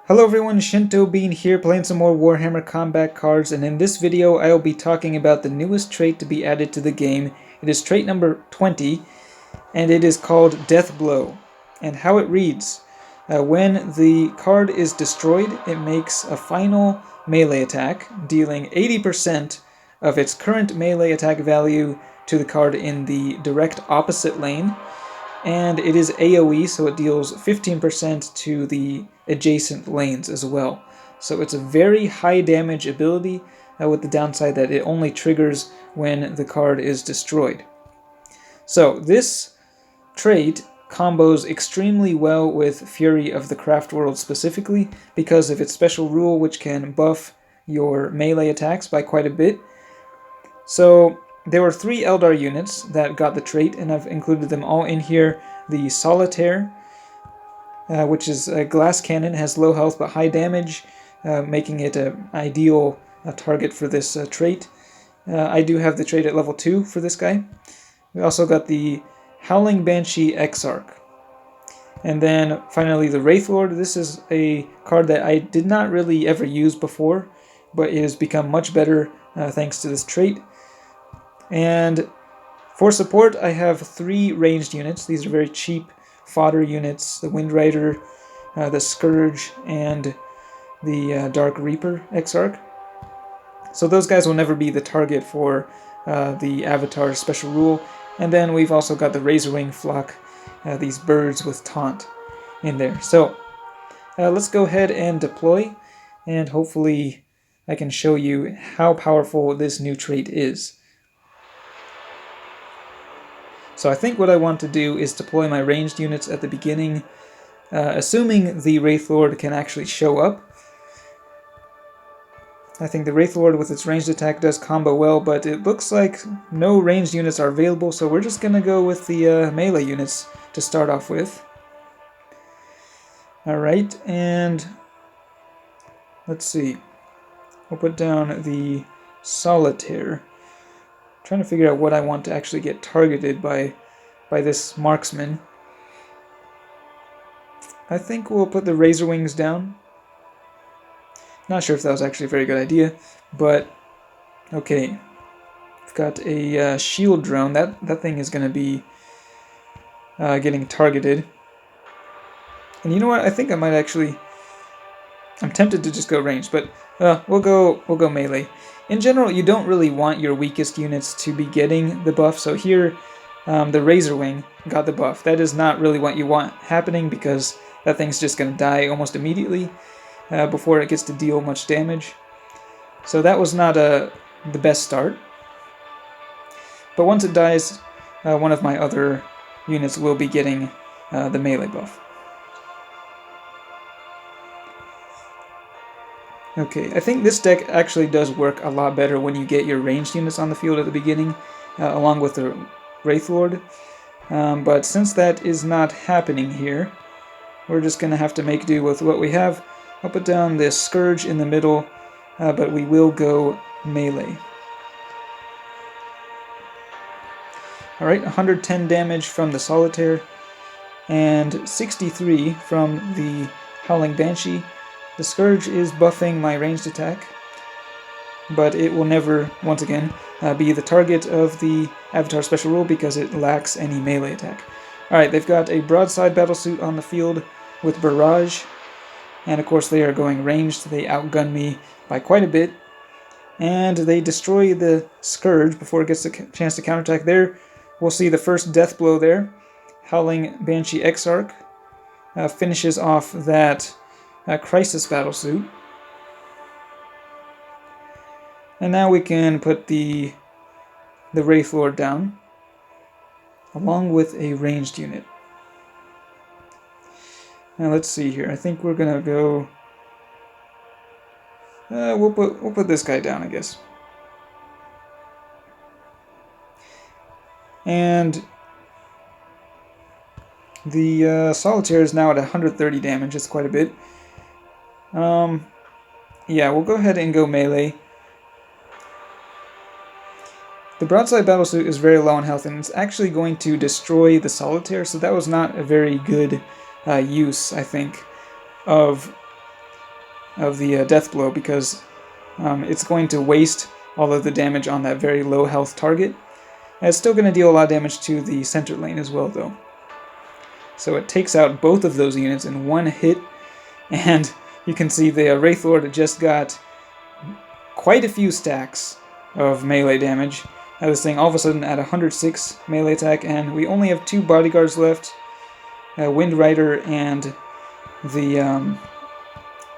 Hello everyone, Shinto Bean here playing some more Warhammer combat cards, and in this video I will be talking about the newest trait to be added to the game. It is trait number 20, and it is called DEATHBLOW. And how it reads, when the card is destroyed, it makes a final melee attack, dealing 80% of its current melee attack value to the card in the direct opposite lane. And it is AoE, so it deals 15% to the adjacent lanes as well. So it's a very high damage ability, with the downside that it only triggers when the card is destroyed. So this trait combos extremely well with Fury of the Craft World specifically because of its special rule, which can buff your melee attacks by quite a bit. So there were 3 Eldar units that got the trait, and I've included them all in here. The Solitaire, which is a glass cannon, has low health but high damage, making it an ideal target for this trait. I do have the trait at level 2 for this guy. We also got the Howling Banshee Exarch. And then finally the Wraithlord. This is a card that I did not really ever use before, but it has become much better thanks to this trait. And for support, I have 3 ranged units. These are very cheap fodder units: the Windrider, the Scourge, and the Dark Reaper Exarch. So those guys will never be the target for the Avatar special rule. And then we've also got the Razorwing Flock, these birds with taunt in there. So let's go ahead and deploy, and hopefully I can show you how powerful this new trait is. So I think what I want to do is deploy my ranged units at the beginning, assuming the Wraithlord can actually show up. I think the Wraithlord with its ranged attack does combo well, but it looks like no ranged units are available, so we're just going to go with the melee units to start off with. Alright, and let's see. We'll put down the Solitaire. Trying to figure out what I want to actually get targeted by this marksman. I think we'll put the Razorwings down. Not sure if that was actually a very good idea, but okay. We've got a shield drone. That thing is going to be getting targeted. And you know what? I think I might actually... I'm tempted to just go ranged, but we'll go melee. In general, you don't really want your weakest units to be getting the buff, so here the Razorwing got the buff. That is not really what you want happening, because that thing's just going to die almost immediately before it gets to deal much damage. So that was not the best start. But once it dies, one of my other units will be getting the melee buff. Okay, I think this deck actually does work a lot better when you get your ranged units on the field at the beginning, along with the Wraithlord. But since that is not happening here, we're just going to have to make do with what we have. I'll put down this Scourge in the middle, but we will go melee. Alright, 110 damage from the Solitaire, and 63 from the Howling Banshee. The Scourge is buffing my ranged attack, but it will never, once again, be the target of the Avatar special rule because it lacks any melee attack. Alright, they've got a broadside battlesuit on the field with Barrage, and of course they are going ranged. They outgun me by quite a bit, and they destroy the Scourge before it gets a chance to counterattack. There, we'll see the first death blow there. Howling Banshee Exarch finishes off that Crisis battlesuit. And now we can put the Wraithlord down, along with a ranged unit. Now let's see here. I think we're gonna go. We'll put this guy down, I guess. And the Solitaire is now at 130 damage. It's quite a bit. Yeah, we'll go ahead and go melee. The broadside battlesuit is very low on health, and it's actually going to destroy the Solitaire, so that was not a very good use, I think, of of the Deathblow, because it's going to waste all of the damage on that very low health target. And it's still going to deal a lot of damage to the center lane as well, though. So it takes out both of those units in one hit, and you can see the Wraithlord just got quite a few stacks of melee damage. Now this thing all of a sudden at 106 melee attack, and we only have 2 bodyguards left, Wind Rider and the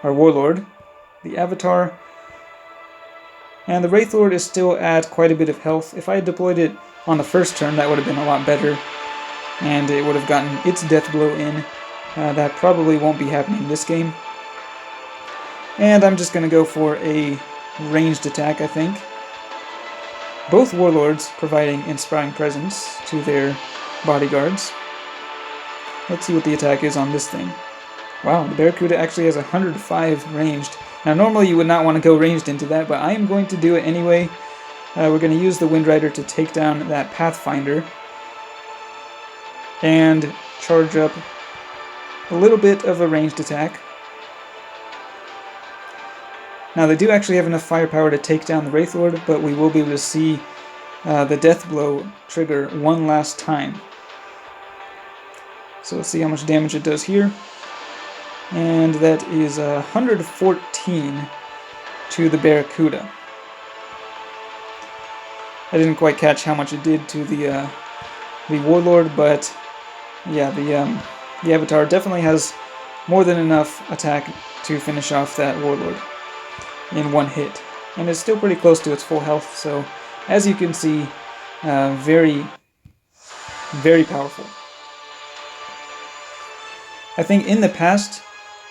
our Warlord, the Avatar. And the Wraithlord is still at quite a bit of health. If I had deployed it on the first turn, that would have been a lot better, and it would have gotten its Deathblow in. That probably won't be happening this game. And I'm just going to go for a ranged attack, I think. Both Warlords providing Inspiring Presence to their bodyguards. Let's see what the attack is on this thing. Wow, the Barracuda actually has 105 ranged. Now normally you would not want to go ranged into that, but I am going to do it anyway. We're going to use the Wind Rider to take down that Pathfinder and charge up a little bit of a ranged attack. Now they do actually have enough firepower to take down the Wraithlord, but we will be able to see the Deathblow trigger one last time. So let's see how much damage it does here. And that is 114 to the Barracuda. I didn't quite catch how much it did to the Warlord, but yeah, the Avatar definitely has more than enough attack to finish off that Warlord in one hit. And it's still pretty close to its full health, so as you can see, very, very powerful. I think in the past,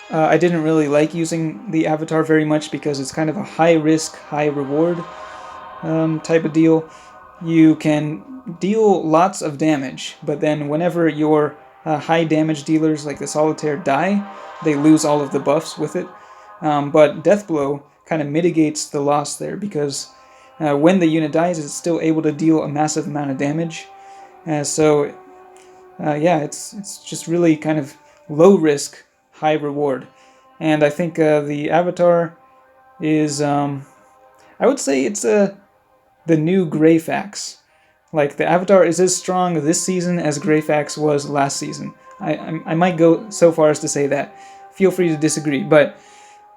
I didn't really like using the Avatar very much because it's kind of a high risk, high reward type of deal. You can deal lots of damage, but then whenever your high damage dealers like the Solitaire die, they lose all of the buffs with it. But Deathblow kind of mitigates the loss there, because when the unit dies, it's still able to deal a massive amount of damage. So yeah, it's just really kind of low risk, high reward. And I think the Avatar is, I would say it's the new Greyfax. Like, the Avatar is as strong this season as Greyfax was last season. I might go so far as to say that. Feel free to disagree, but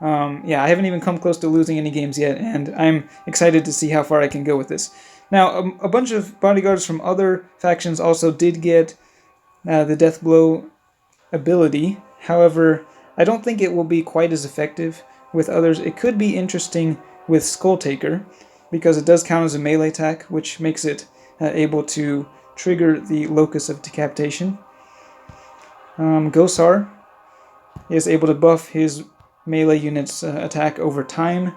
yeah, I haven't even come close to losing any games yet, and I'm excited to see how far I can go with this. Now, a bunch of bodyguards from other factions also did get the Deathblow ability. However, I don't think it will be quite as effective with others. It could be interesting with Skulltaker, because it does count as a melee attack, which makes it able to trigger the Locus of Decapitation. Gosar is able to buff his melee unit's attack over time,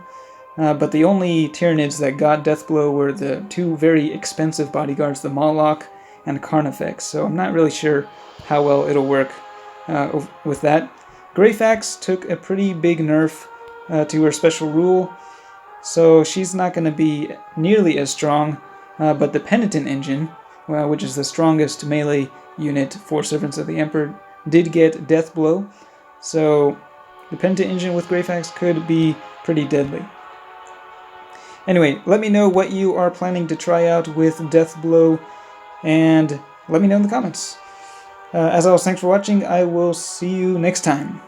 but the only Tyranids that got Deathblow were the 2 very expensive bodyguards, the Moloch and Carnifex, so I'm not really sure how well it'll work with that. Greyfax took a pretty big nerf to her special rule, so she's not going to be nearly as strong, but the Penitent Engine, which is the strongest melee unit for Servants of the Emperor, did get Deathblow, so the Penitent Engine with Greyfax could be pretty deadly. Anyway, let me know what you are planning to try out with Deathblow, and let me know in the comments. As always, thanks for watching. I will see you next time.